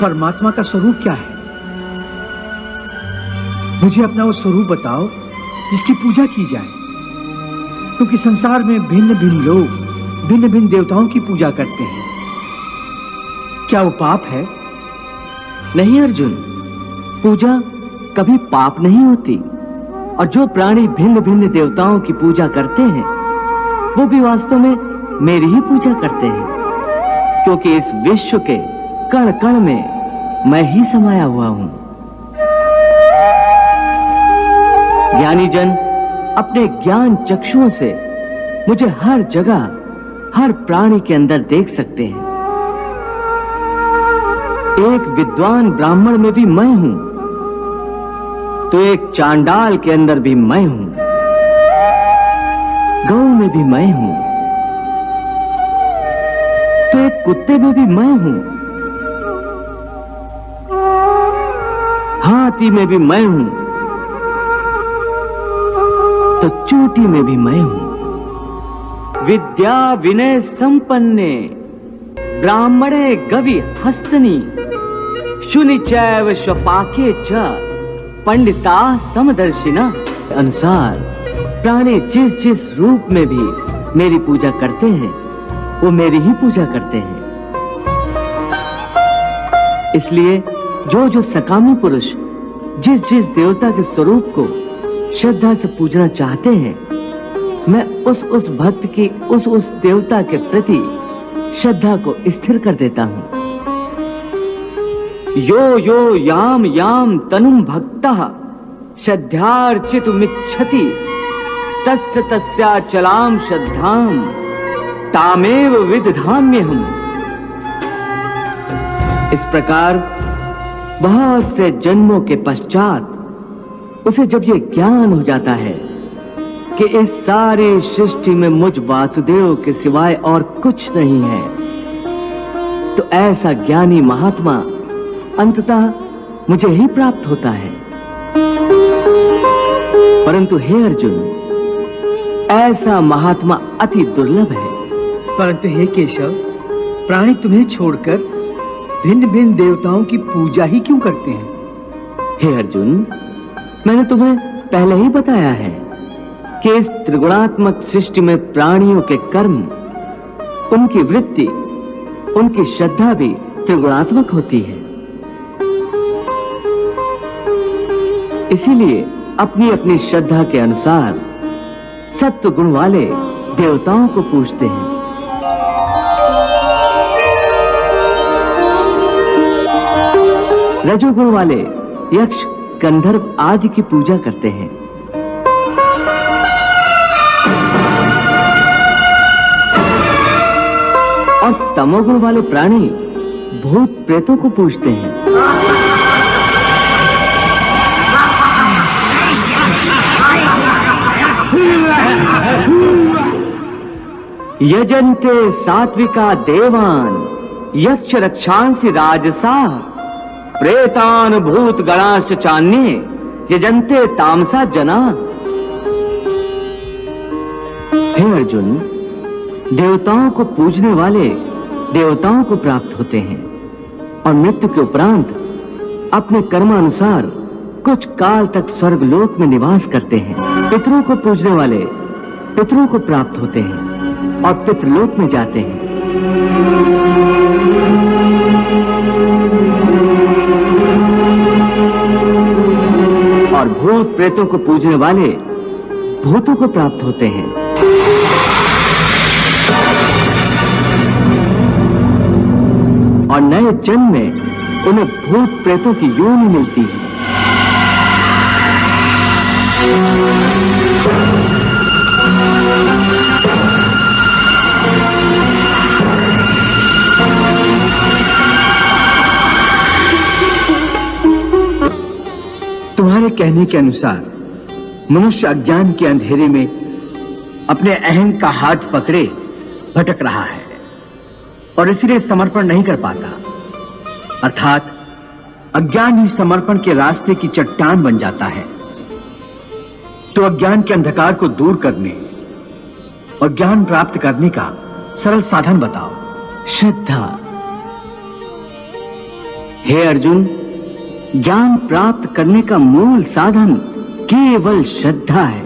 परमात्मा का स्वरूप क्या है? मुझे अपना वो स्वरूप बताओ जिसकी पूजा की जाए, क्योंकि संसार में भिन्न भिन्न लोग भिन्न भिन्न देवताओं की पूजा करते हैं। क्या वो पाप है? नहीं अर्जुन, पूजा कभी पाप नहीं होती। और जो प्राणी भिन्न भिन्न देवताओं की पूजा करते हैं वो भी वास्तव में मेरी ही पूजा करते हैं, क्योंकि इस विश्व के कण कण में मैं ही समाया हुआ हूं। ज्ञानी जन अपने ज्ञान चक्षुओं से मुझे हर जगह हर प्राणी के अंदर देख सकते हैं। एक विद्वान ब्राह्मण में भी मैं हूं, तो एक चांडाल के अंदर भी मैं हूं, गौ में भी मैं हूं, तो एक कुत्ते में भी मैं हूं, हाथी में भी मैं हूं, तो चोटी में भी मैं हूं। विद्या विनय संपन्ने ब्राह्मणे गवि हस्तनी शुनि चैव स्वपाके च पंडिता समदर्शिना। अनुसार प्राणी जिस जिस रूप में भी मेरी पूजा करते हैं वो मेरी ही पूजा करते हैं। इसलिए जो जो सकामी पुरुष जिस जिस देवता के स्वरूप को श्रद्धा से पूजना चाहते हैं, मैं उस भक्त की उस देवता के प्रति श्रद्धा को स्थिर कर देता हूं। यो यो याम याम तनुम भक्तः श्रद्धार्चितुमिच्छति तस्य तस्याचलां श्रद्धां तामेव विदधाम्यहम्। इस प्रकार बहुत से जन्मों के पश्चात उसे जब ये ज्ञान हो जाता है कि इस सारी सृष्टि में मुझ वासुदेव के सिवाय और कुछ नहीं है, तो ऐसा ज्ञानी महात्मा अंततः मुझे ही प्राप्त होता है। परंतु हे अर्जुन, ऐसा महात्मा अति दुर्लभ है। परंतु हे केशव, प्राणी तुम्हें छोड़कर भिन्न भिन्न देवताओं की पूजा ही क्यों करते हैं? हे अर्जुन, मैंने तुम्हें पहले ही बताया है कि इस त्रिगुणात्मक सृष्टि में प्राणियों के कर्म, उनकी वृत्ति, उनकी श्रद्धा भी त्रिगुणात्मक होती है। इसीलिए अपनी अपनी श्रद्धा के अनुसार सत्व गुण वाले देवताओं को पूजते हैं। रजोगुण वाले यक्ष, गंधर्व आदि की पूजा करते हैं। और तमोगुण वाले प्राणी भूत प्रेतों को पूजते हैं। यजन्ते सात्विका देवान यक्ष रक्षांसि राजसा प्रेतान भूत गणाश्च चान्ये यजन्ते तामसा जना। हे अर्जुन, देवताओं को पूजने वाले देवताओं को प्राप्त होते हैं और मृत्यु के उपरांत अपने कर्मानुसार कुछ काल तक स्वर्ग लोक में निवास करते हैं। पितरों को पूजने वाले पितरों को प्राप्त होते हैं और पितृलोक में जाते हैं। और भूत प्रेतों को पूजने वाले भूतों को प्राप्त होते हैं। और नए जन्म में उन्हें भूत प्रेतों की योनि मिलती है। तुम्हारे कहने के अनुसार मनुष्य अज्ञान के अंधेरे में अपने अहं का हाथ पकड़े भटक रहा है और इसलिए समर्पण नहीं कर पाता, अर्थात अज्ञान ही समर्पण के रास्ते की चट्टान बन जाता है। तो अज्ञान के अंधकार को दूर करने और ज्ञान प्राप्त करने का सरल साधन बताओ। श्रद्धा। हे अर्जुन, ज्ञान प्राप्त करने का मूल साधन केवल श्रद्धा है।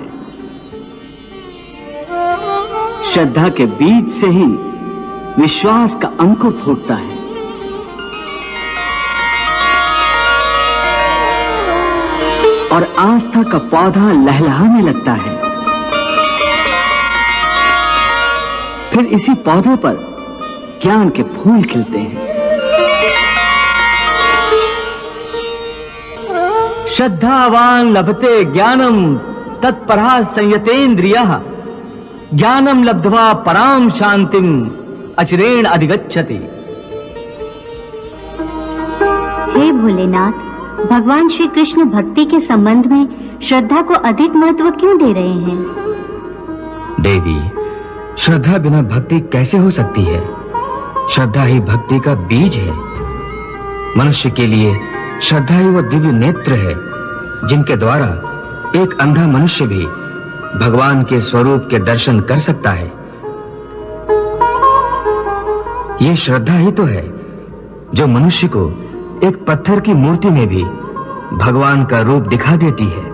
श्रद्धा के बीज से ही विश्वास का अंकुर फूटता है। और आस्था का पौधा लहलहाने लगता है। फिर इसी पौधे पर ज्ञान के फूल खिलते हैं। श्रद्धावान लभते ज्ञानम तत्परा संयतेन्द्रियः ज्ञानम लब्ध्वा पराम शांतिम अचिरेण अधिगच्छति। हे भोलेनाथ, भगवान श्री कृष्ण भक्ति के संबंध में श्रद्धा को अधिक महत्व क्यों दे रहे हैं? देवी, श्रद्धा बिना भक्ति कैसे हो सकती है? श्रद्धा ही भक्ति का बीज है। मनुष्य के लिए श्रद्धा ही वो दिव्य नेत्र है जिनके द्वारा एक अंधा मनुष्य भी भगवान के स्वरूप के दर्शन कर सकता है। ये श्रद्धा ही तो है जो मनुष्य को एक पत्थर की मूर्ति में भी भगवान का रूप दिखा देती है।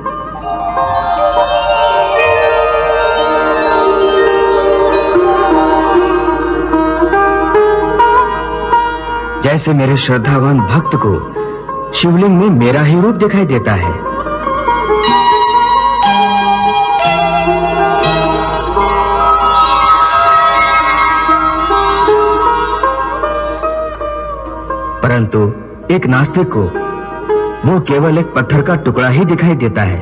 जैसे मेरे श्रद्धावान भक्त को शिवलिंग में मेरा ही रूप दिखाई देता है। परंतु एक नास्तिक को वो केवल एक पत्थर का टुकड़ा ही दिखाई देता है।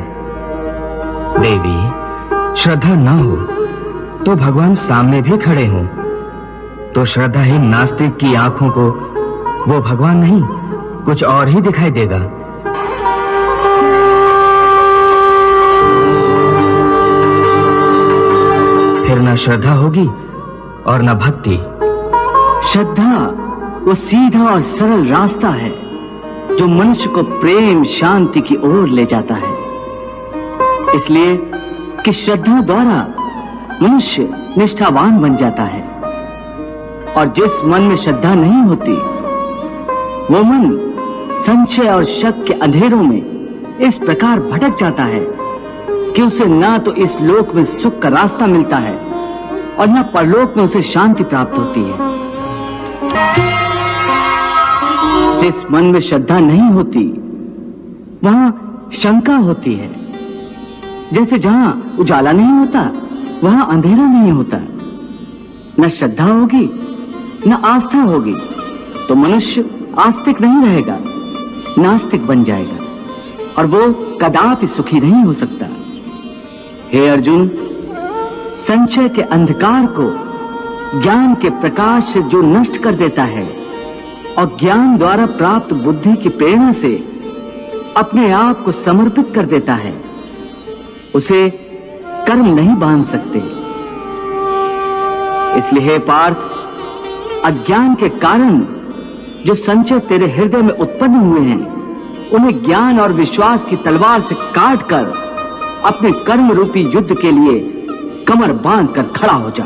देवी, श्रद्धा ना हो तो भगवान सामने भी खड़े हों तो श्रद्धाहीन नास्तिक की आंखों को वो भगवान नहीं कुछ और ही दिखाई देगा। फिर ना श्रद्धा होगी और ना भक्ति। श्रद्धा वो सीधा और सरल रास्ता है जो मनुष्य को प्रेम शांति की ओर ले जाता है। इसलिए कि श्रद्धा द्वारा मनुष्य निष्ठावान बन जाता है। और जिस मन में श्रद्धा नहीं होती वो मन संशय और शक के अंधेरों में इस प्रकार भटक जाता है कि उसे ना तो इस लोक में सुख का रास्ता मिलता है और ना परलोक में उसे शांति प्राप्त होती है। जिस मन में श्रद्धा नहीं होती वहां शंका होती है। जैसे जहां उजाला नहीं होता वहां अंधेरा नहीं होता। न श्रद्धा होगी न आस्था होगी तो मनुष्य आस्तिक नहीं रहेगा, नास्तिक बन जाएगा और वो कदापि सुखी नहीं हो सकता। हे अर्जुन, संशय के अंधकार को ज्ञान के प्रकाश से जो नष्ट कर देता है और ज्ञान द्वारा प्राप्त बुद्धि की प्रेरणा से अपने आप को समर्पित कर देता है, उसे कर्म नहीं बांध सकते। इसलिए हे पार्थ, अज्ञान के कारण जो संशय तेरे हृदय में उत्पन्न हुए हैं उन्हें ज्ञान और विश्वास की तलवार से काट कर अपने कर्म रूपी युद्ध के लिए कमर बांध कर खड़ा हो जा।